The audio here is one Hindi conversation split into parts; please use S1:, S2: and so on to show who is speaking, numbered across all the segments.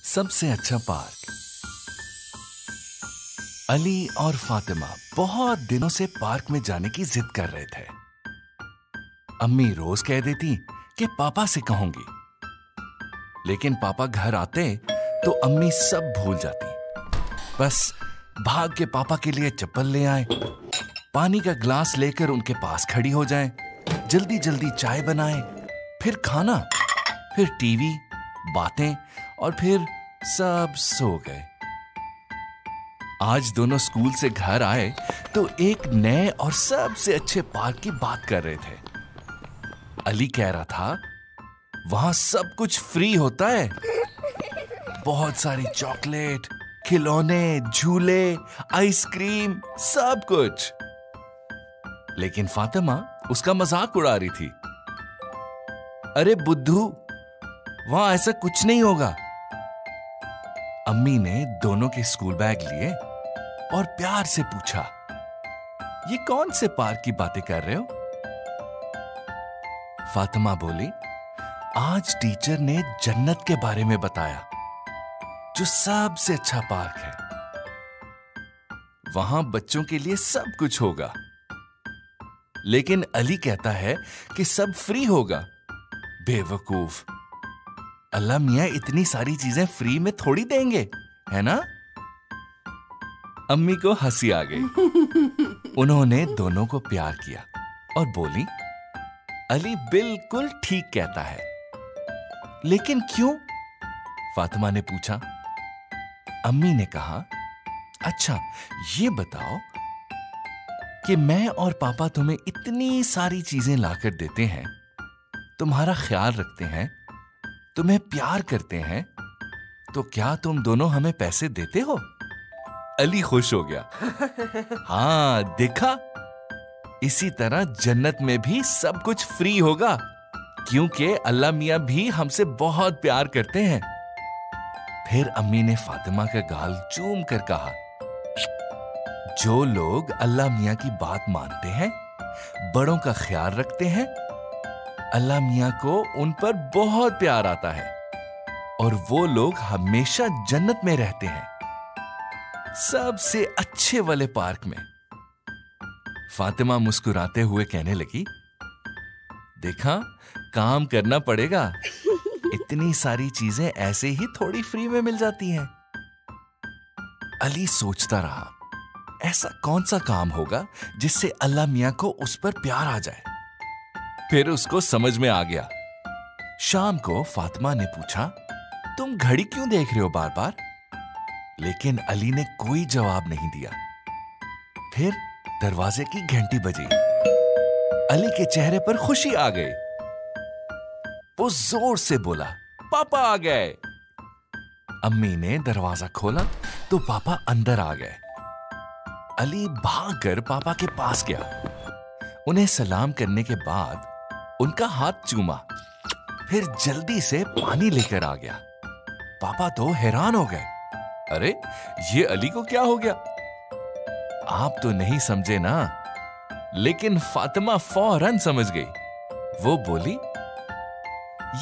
S1: सबसे अच्छा पार्क। अली और फातिमा बहुत दिनों से पार्क में जाने की जिद कर रहे थे। अम्मी रोज कह देती कि पापा से कहूंगी, लेकिन पापा घर आते तो अम्मी सब भूल जाती। बस भाग के पापा के लिए चप्पल ले आए, पानी का ग्लास लेकर उनके पास खड़ी हो जाएं, जल्दी जल्दी चाय बनाएं, फिर खाना, फिर टीवी, बातें और फिर सब सो गए। आज दोनों स्कूल से घर आए तो एक नए और सबसे अच्छे पार्क की बात कर रहे थे। अली कह रहा था वहां सब कुछ फ्री होता है, बहुत सारी चॉकलेट, खिलौने, झूले, आइसक्रीम, सब कुछ। लेकिन फातिमा उसका मजाक उड़ा रही थी। अरे बुद्धू, वहां ऐसा कुछ नहीं होगा। अम्मी ने दोनों के स्कूल बैग लिए और प्यार से पूछा, ये कौन से पार्क की बातें कर रहे हो? फातिमा बोली, आज टीचर ने जन्नत के बारे में बताया, जो सबसे अच्छा पार्क है। वहां बच्चों के लिए सब कुछ होगा। लेकिन अली कहता है कि सब फ्री होगा। बेवकूफ, अल्लाह मियां इतनी सारी चीजें फ्री में थोड़ी देंगे, है ना? अम्मी को हंसी आ गई। उन्होंने दोनों को प्यार किया और बोली, अली बिल्कुल ठीक कहता है। लेकिन क्यों? फातिमा ने पूछा। अम्मी ने कहा, अच्छा ये बताओ कि मैं और पापा तुम्हें इतनी सारी चीजें लाकर देते हैं, तुम्हारा ख्याल रखते हैं, तुम्हें प्यार करते हैं, तो क्या तुम दोनों हमें पैसे देते हो? अली खुश हो गया। हाँ देखा, इसी तरह जन्नत में भी सब कुछ फ्री होगा, क्योंकि अल्लाह मियां भी हमसे बहुत प्यार करते हैं। फिर अम्मी ने फातिमा का गाल चूम कर कहा, जो लोग अल्लाह मियां की बात मानते हैं, बड़ों का ख्याल रखते हैं, अल्लाह मियां को उन पर बहुत प्यार आता है और वो लोग हमेशा जन्नत में रहते हैं, सबसे अच्छे वाले पार्क में। फातिमा मुस्कुराते हुए कहने लगी, देखा, काम करना पड़ेगा, इतनी सारी चीजें ऐसे ही थोड़ी फ्री में मिल जाती हैं। अली सोचता रहा, ऐसा कौन सा काम होगा जिससे अल्लाह मियां को उस पर प्यार आ जाए। फिर उसको समझ में आ गया। शाम को फातिमा ने पूछा, तुम घड़ी क्यों देख रहे हो बार बार? लेकिन अली ने कोई जवाब नहीं दिया। फिर दरवाजे की घंटी बजी। अली के चेहरे पर खुशी आ गई। वो जोर से बोला, पापा आ गए। अम्मी ने दरवाजा खोला तो पापा अंदर आ गए। अली भागकर पापा के पास गया। उन्हें सलाम करने के बाद उनका हाथ चूमा, फिर जल्दी से पानी लेकर आ गया। पापा तो हैरान हो गए, अरे ये अली को क्या हो गया? आप तो नहीं समझे ना। लेकिन फातिमा फौरन समझ गई। वो बोली,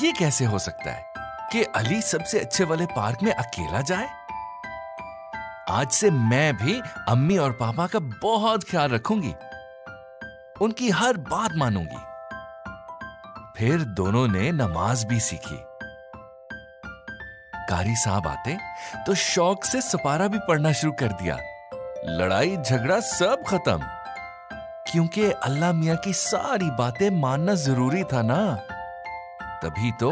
S1: ये कैसे हो सकता है कि अली सबसे अच्छे वाले पार्क में अकेला जाए? आज से मैं भी अम्मी और पापा का बहुत ख्याल रखूंगी, उनकी हर बात मानूंगी। फिर दोनों ने नमाज भी सीखी। कारी साहब आते तो शौक से सपारा भी पढ़ना शुरू कर दिया। लड़ाई झगड़ा सब खत्म, क्योंकि अल्लाह मियां की सारी बातें मानना जरूरी था ना। तभी तो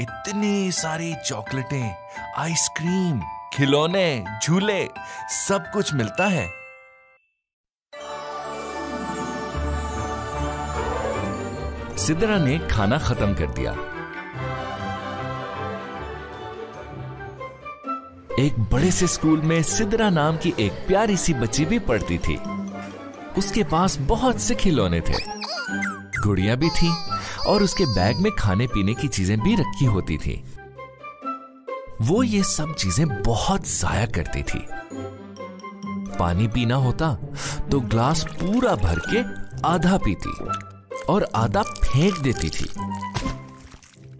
S1: इतनी सारी चॉकलेटें, आइसक्रीम, खिलौने, झूले, सब कुछ मिलता है। सिद्रा ने खाना खत्म कर दिया। एक बड़े से स्कूल में सिद्रा नाम की एक प्यारी सी बच्ची भी पढ़ती थी। उसके पास बहुत से खिलौने थे, गुड़िया भी थी और उसके बैग में खाने पीने की चीजें भी रखी होती थी। वो ये सब चीजें बहुत जाया करती थी। पानी पीना होता तो ग्लास पूरा भर के आधा पीती और आधा फेंक देती थी।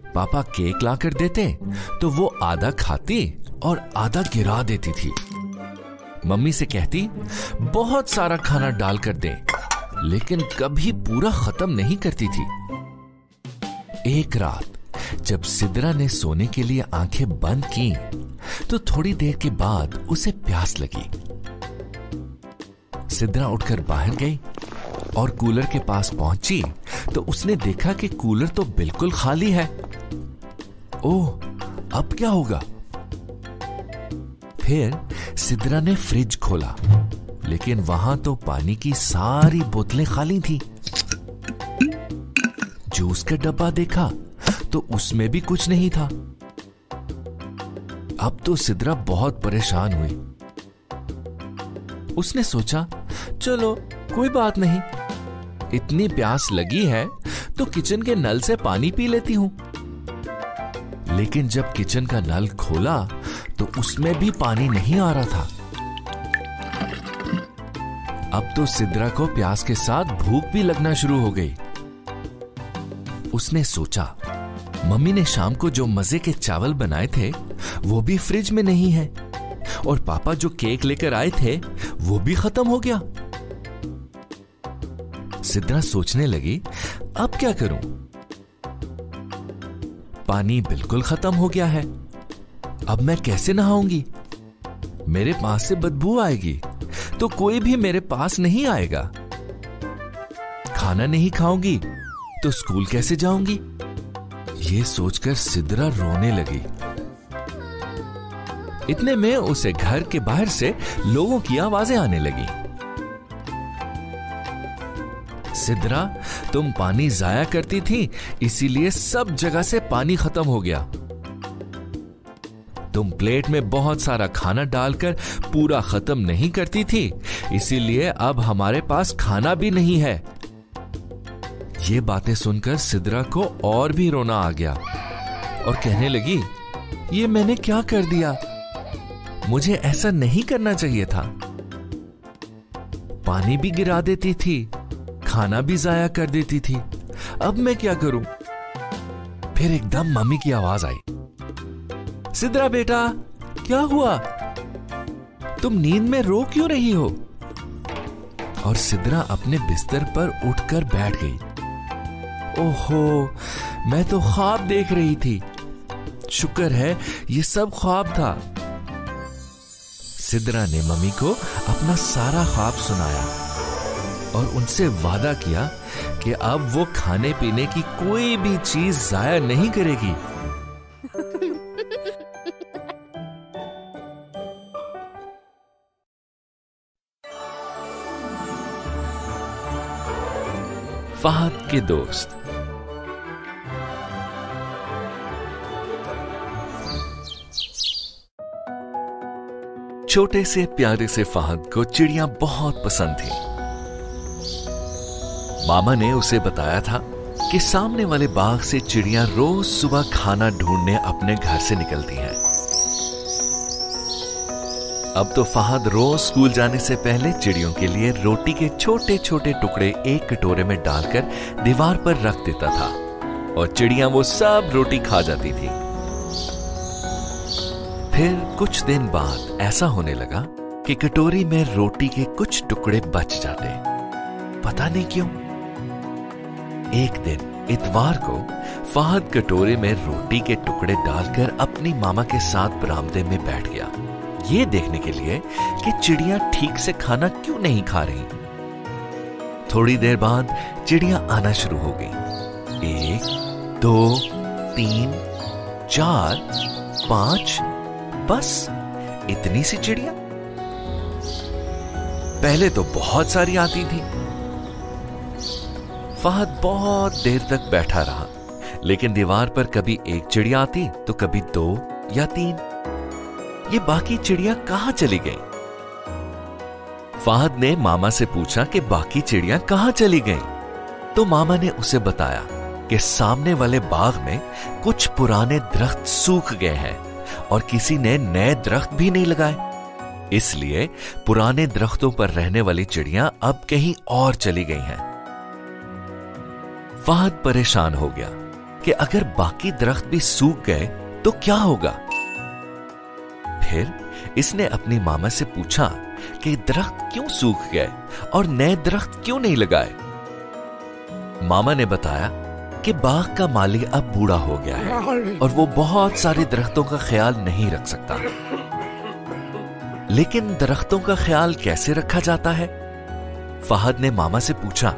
S2: पापा केक लाकर देते तो वो आधा खाती और आधा गिरा देती थी। मम्मी से कहती बहुत सारा खाना डालकर दे, लेकिन कभी पूरा खत्म नहीं करती थी। एक रात जब सिद्रा ने सोने के लिए आंखें बंद की तो थोड़ी देर के बाद उसे प्यास लगी। सिद्रा उठकर बाहर गई और कूलर के पास पहुंची तो उसने देखा कि कूलर तो बिल्कुल खाली है। ओह, अब क्या होगा? फिर सिद्रा ने फ्रिज खोला, लेकिन वहां तो पानी की सारी बोतलें खाली थी। जूस का डब्बा देखा तो उसमें भी कुछ नहीं था। अब तो सिद्रा बहुत परेशान हुई। उसने सोचा, चलो कोई बात नहीं, इतनी प्यास लगी है तो किचन के नल से पानी पी लेती हूं। लेकिन जब किचन का नल खोला तो उसमें भी पानी नहीं आ रहा था। अब तो सिद्रा को प्यास के साथ भूख भी लगना शुरू हो गई। उसने सोचा, मम्मी ने शाम को जो मजे के चावल बनाए थे वो भी फ्रिज में नहीं है, और पापा जो केक लेकर आए थे वो भी खत्म हो गया। सिद्रा सोचने लगी, अब क्या करूं? पानी बिल्कुल खत्म हो गया है, अब मैं कैसे नहाऊंगी? मेरे पास से बदबू आएगी तो कोई भी मेरे पास नहीं आएगा। खाना नहीं खाऊंगी तो स्कूल कैसे जाऊंगी? ये सोचकर सिद्रा रोने लगी। इतने में उसे घर के बाहर से लोगों की आवाजें आने लगी। सिद्रा, तुम पानी जाया करती थी, इसीलिए सब जगह से पानी खत्म हो गया। तुम प्लेट में बहुत सारा खाना डालकर पूरा खत्म नहीं करती थी, इसीलिए अब हमारे पास खाना भी नहीं है। ये बातें सुनकर सिद्रा को और भी रोना आ गया और कहने लगी, ये मैंने क्या कर दिया? मुझे ऐसा नहीं करना चाहिए था। पानी भी गिरा देती थी, खाना भी जाया कर देती थी, अब मैं क्या करूं? फिर एकदम मम्मी की आवाज आई, सिद्रा बेटा, क्या हुआ? तुम नींद में रो क्यों रही हो? और सिद्रा अपने बिस्तर पर उठकर बैठ गई। ओहो, मैं तो ख्वाब देख रही थी। शुक्र है ये सब ख्वाब था। सिद्रा ने मम्मी को अपना सारा ख्वाब सुनाया और उनसे वादा किया कि अब वो खाने पीने की कोई भी चीज जाया नहीं करेगी। फहद के दोस्त। छोटे से प्यारे से फहद को चिड़ियां बहुत पसंद थी। मामा ने उसे बताया था कि सामने वाले बाग से चिड़ियां रोज सुबह खाना ढूंढने अपने घर से निकलती हैं। अब तो फहद रोज स्कूल जाने से पहले चिड़ियों के लिए रोटी के छोटे छोटे टुकड़े एक कटोरे में डालकर दीवार पर रख देता था और चिड़ियां वो सब रोटी खा जाती थी। फिर कुछ दिन बाद ऐसा होने लगा कि कटोरी में रोटी के कुछ टुकड़े बच जाते, पता नहीं क्यों। एक दिन इतवार को फहद कटोरे में रोटी के टुकड़े डालकर अपनी मामा के साथ बरामदे में बैठ गया, ये देखने के लिए कि चिड़ियां ठीक से खाना क्यों नहीं खा रही। थोड़ी देर बाद चिड़ियां आना शुरू हो गई। 1, 2, 3, 4, 5, बस इतनी सी चिड़ियां। पहले तो बहुत सारी आती थी। फहद बहुत देर तक बैठा रहा, लेकिन दीवार पर कभी एक चिड़िया आती तो कभी 2 या 3। ये बाकी चिड़िया कहां चली गईं? फहद ने मामा से पूछा कि बाकी चिड़िया कहां चली गईं? तो मामा ने उसे बताया कि सामने वाले बाग में कुछ पुराने दरख्त सूख गए हैं और किसी ने नए दरख्त भी नहीं लगाए, इसलिए पुराने दरख्तों पर रहने वाली चिड़िया अब कहीं और चली गई हैं। फहद परेशान हो गया कि अगर बाकी दरख्त भी सूख गए तो क्या होगा। फिर इसने अपनी मामा से पूछा कि दरख्त क्यों सूख गए और नए दरख्त क्यों नहीं लगाए। मामा ने बताया कि बाग का माली अब बूढ़ा हो गया है और वो बहुत सारे दरख्तों का ख्याल नहीं रख सकता। लेकिन दरख्तों का ख्याल कैसे रखा जाता है? फहद ने मामा से पूछा।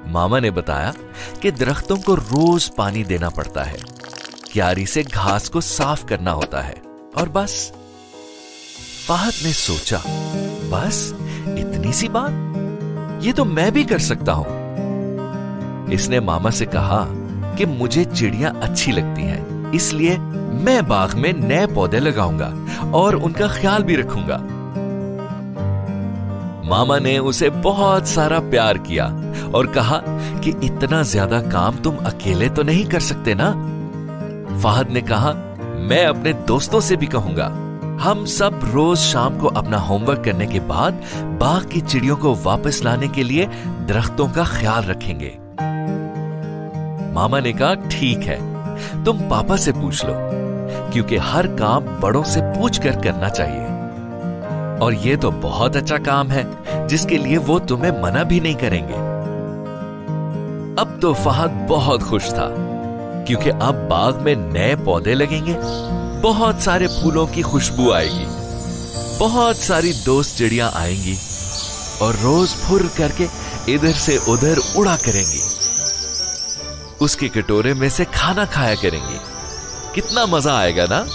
S2: मामा ने बताया कि दरख्तों को रोज पानी देना पड़ता है, क्यारी से घास को साफ करना होता है और बस। फहद ने सोचा, बस इतनी सी बात, ये तो मैं भी कर सकता हूं। इसने मामा से कहा कि मुझे चिड़ियां अच्छी लगती हैं, इसलिए मैं बाग में नए पौधे लगाऊंगा और उनका ख्याल भी रखूंगा। मामा ने उसे बहुत सारा प्यार किया और कहा कि इतना ज्यादा काम तुम अकेले तो नहीं कर सकते ना। फहद ने कहा, मैं अपने दोस्तों से भी कहूंगा, हम सब रोज शाम को अपना होमवर्क करने के बाद बाग की चिड़ियों को वापस लाने के लिए दरख्तों का ख्याल रखेंगे। मामा ने कहा, ठीक है, तुम पापा से पूछ लो, क्योंकि हर काम बड़ों से पूछकर करना चाहिए और ये तो बहुत अच्छा काम है जिसके लिए वो तुम्हें मना भी नहीं करेंगे। अब तो फहद बहुत खुश था क्योंकि अब बाग में नए पौधे लगेंगे, बहुत सारे फूलों की खुशबू आएगी, बहुत सारी दोस्त चिड़ियां आएंगी और रोज फुर करके इधर से उधर उड़ा करेंगी। उसके कटोरे में से खाना खाया करेंगी। कितना मजा आएगा ना।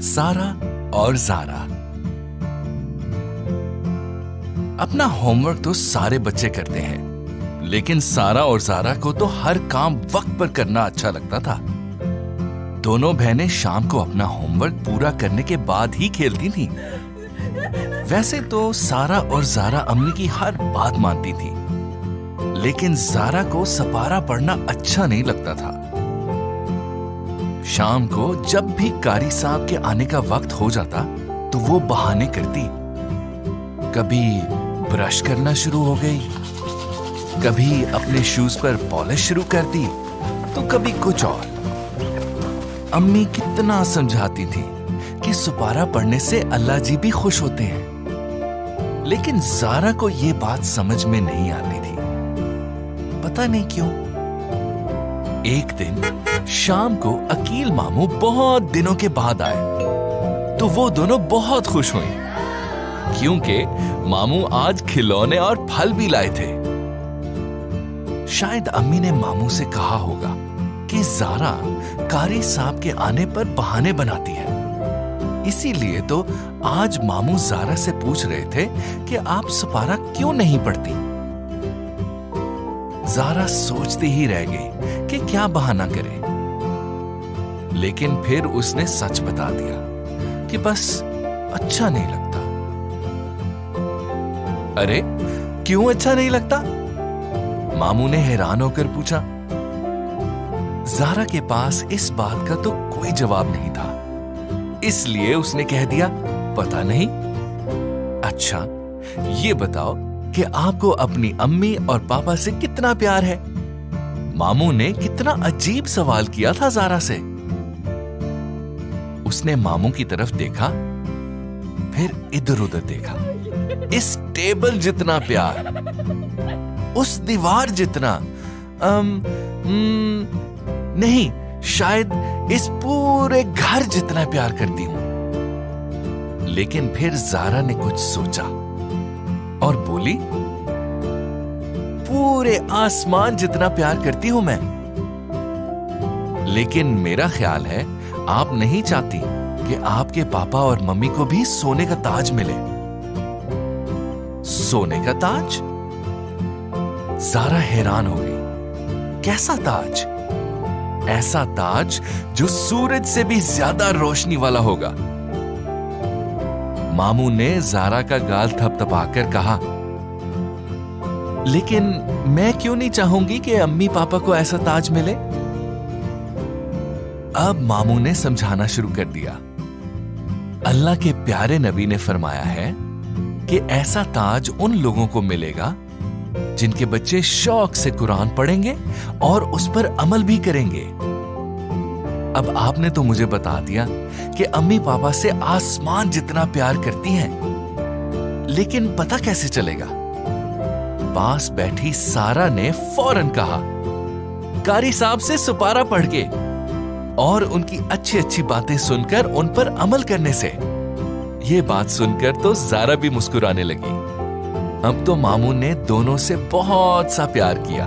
S1: सारा और ज़ारा। अपना होमवर्क तो सारे बच्चे करते हैं, लेकिन सारा और ज़ारा को तो हर काम वक्त पर करना अच्छा लगता था। दोनों बहनें शाम को अपना होमवर्क पूरा करने के बाद ही खेलती थीं। वैसे तो सारा और ज़ारा अम्मी की हर बात मानती थी, लेकिन ज़ारा को सपारा पढ़ना अच्छा नहीं लगता था। शाम को जब भी कारी साहब के आने का वक्त हो जाता तो वो बहाने करती। कभी ब्रश करना शुरू हो गई, कभी अपने शूज पर पॉलिश शुरू कर दी, तो कभी कुछ और। अम्मी कितना समझाती थी कि सुपारा पढ़ने से अल्लाह जी भी खुश होते हैं, लेकिन ज़ारा को ये बात समझ में नहीं आती थी, पता नहीं क्यों। एक दिन शाम को अकील मामू बहुत दिनों के बाद आए तो वो दोनों बहुत खुश हुई क्योंकि मामू आज खिलौने और फल भी लाए थे। शायद अम्मी ने मामू से कहा होगा कि ज़ारा कारी साहब के आने पर बहाने बनाती है, इसीलिए तो आज मामू ज़ारा से पूछ रहे थे कि आप सुपारा क्यों नहीं पढ़ती। ज़ारा सोचती ही रह गई कि क्या बहाना करे, लेकिन फिर उसने सच बता दिया कि बस अच्छा नहीं लगता। अरे क्यों अच्छा नहीं लगता? मामू ने हैरान होकर पूछा। ज़ारा के पास इस बात का तो कोई जवाब नहीं था, इसलिए उसने कह दिया, पता नहीं। अच्छा ये बताओ कि आपको अपनी अम्मी और पापा से कितना प्यार है? मामू ने कितना अजीब सवाल किया था ज़ारा से। उसने मामू की तरफ देखा, फिर इधर उधर देखा। इस टेबल जितना प्यार, उस दीवार जितना, नहीं, शायद इस पूरे घर जितना प्यार करती हूं। लेकिन फिर ज़ारा ने कुछ सोचा और बोली, पूरे आसमान जितना प्यार करती हूं मैं। लेकिन मेरा ख्याल है आप नहीं चाहती कि आपके पापा और मम्मी को भी सोने का ताज मिले। सोने का ताज? ज़ारा हैरान हो गई। कैसा ताज? ऐसा ताज जो सूरज से भी ज्यादा रोशनी वाला होगा। मामू ने ज़ारा का गाल थपथपाकर कहा, लेकिन मैं क्यों नहीं चाहूंगी कि अम्मी पापा को ऐसा ताज मिले? अब मामू ने समझाना शुरू कर दिया। अल्लाह के प्यारे नबी ने फरमाया है कि ऐसा ताज उन लोगों को मिलेगा जिनके बच्चे शौक से कुरान पढ़ेंगे और उस पर अमल भी करेंगे। अब आपने तो मुझे बता दिया कि अम्मी पापा से आसमान जितना प्यार करती हैं, लेकिन पता कैसे चलेगा? पास बैठी सारा ने फौरन कहा, कारी साहब से सुपारा पढ़ के और उनकी अच्छी अच्छी बातें सुनकर उन पर अमल करने से। ये बात सुनकर तो ज़ारा भी मुस्कुराने लगी। अब तो मामू ने दोनों से बहुत सा प्यार किया।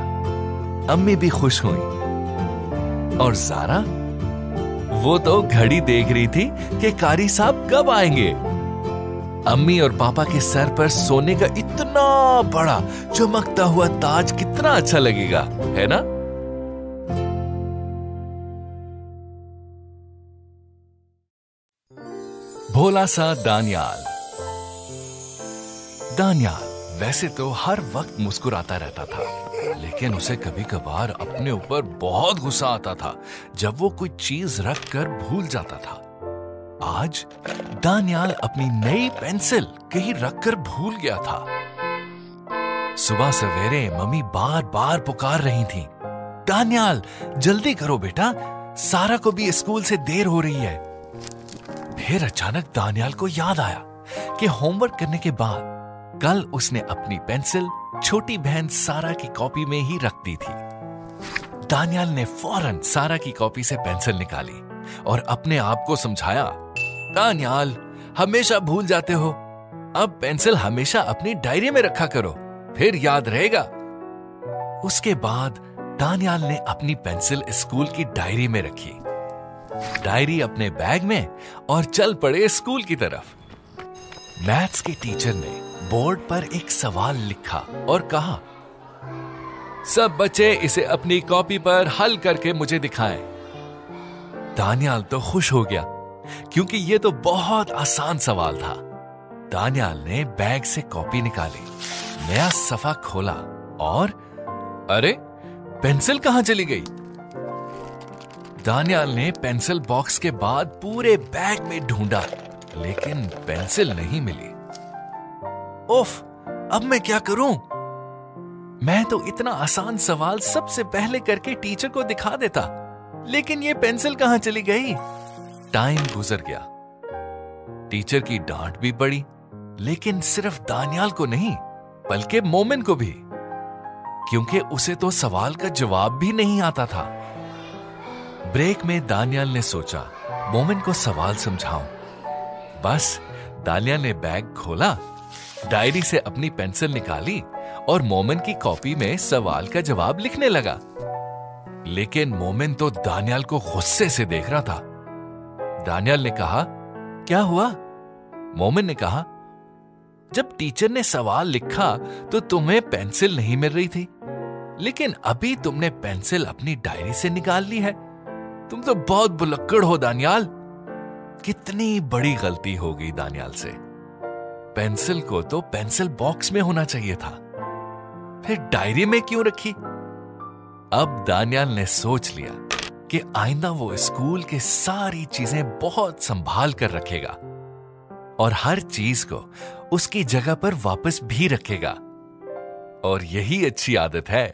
S1: अम्मी भी खुश हुई और ज़ारा, वो तो घड़ी देख रही थी कि कारी साहब कब आएंगे। अम्मी और पापा के सर पर सोने का इतना बड़ा चमकता हुआ ताज कितना अच्छा लगेगा, है ना? भोला सा दानियाल। दानियाल वैसे तो हर वक्त मुस्कुराता रहता था, लेकिन उसे कभी कभार अपने ऊपर बहुत गुस्सा आता था जब वो कोई चीज रख कर भूल जाता था। आज दानियाल अपनी नई पेंसिल कहीं रखकर भूल गया था। सुबह सवेरे मम्मी बार बार पुकार रही थी, दानियाल जल्दी करो बेटा, सारा को भी स्कूल से देर हो रही है। फिर अचानक दानियाल को याद आया कि होमवर्क करने के बाद कल उसने अपनी पेंसिल छोटी बहन सारा की कॉपी में ही रख दी थी। दानियाल ने फौरन सारा की कॉपी से पेंसिल निकाली और अपने आप को समझाया, दानियाल हमेशा भूल जाते हो, अब पेंसिल हमेशा अपनी डायरी में रखा करो, फिर याद रहेगा। उसके बाद दानियाल ने अपनी पेंसिल स्कूल की डायरी में रखी, डायरी अपने बैग में, और चल पड़े स्कूल की तरफ। मैथ्स के टीचर ने बोर्ड पर एक सवाल लिखा और कहा, सब बच्चे इसे अपनी कॉपी पर हल करके मुझे दिखाएं। दानियाल तो खुश हो गया क्योंकि यह तो बहुत आसान सवाल था। दानियाल ने बैग से कॉपी निकाली, नया सफा खोला और अरे पेंसिल कहां चली गई? दानियाल ने पेंसिल बॉक्स के बाद पूरे बैग में ढूंढा, लेकिन पेंसिल नहीं मिली। उफ, अब मैं क्या करूं? मैं तो इतना आसान सवाल सबसे पहले करके टीचर को दिखा देता, लेकिन ये पेंसिल कहां चली गई? टाइम गुजर गया। टीचर की डांट भी पड़ी, लेकिन सिर्फ दानियाल को नहीं बल्कि मोमिन को भी, क्योंकि उसे तो सवाल का जवाब भी नहीं आता था। ब्रेक में दानियाल ने सोचा, मोमिन को सवाल समझाऊं। बस दानियाल ने बैग खोला, डायरी से अपनी पेंसिल निकाली और मोमिन की कॉपी में सवाल का जवाब लिखने लगा। लेकिन मोमिन तो दानियाल को गुस्से से देख रहा था। दानियाल ने कहा, क्या हुआ? मोमिन ने कहा, जब टीचर ने सवाल लिखा तो तुम्हें पेंसिल नहीं मिल रही थी, लेकिन अभी तुमने पेंसिल अपनी डायरी से निकाल ली है। तुम तो बहुत बुलक्कड़ हो दानियाल। कितनी बड़ी गलती हो गई दानियाल से। पेंसिल को तो पेंसिल बॉक्स में होना चाहिए था, फिर डायरी में क्यों रखी? अब दानियाल ने सोच लिया कि आइंदा वो स्कूल की सारी चीजें बहुत संभाल कर रखेगा और हर चीज को उसकी जगह पर वापस भी रखेगा। और यही अच्छी आदत है।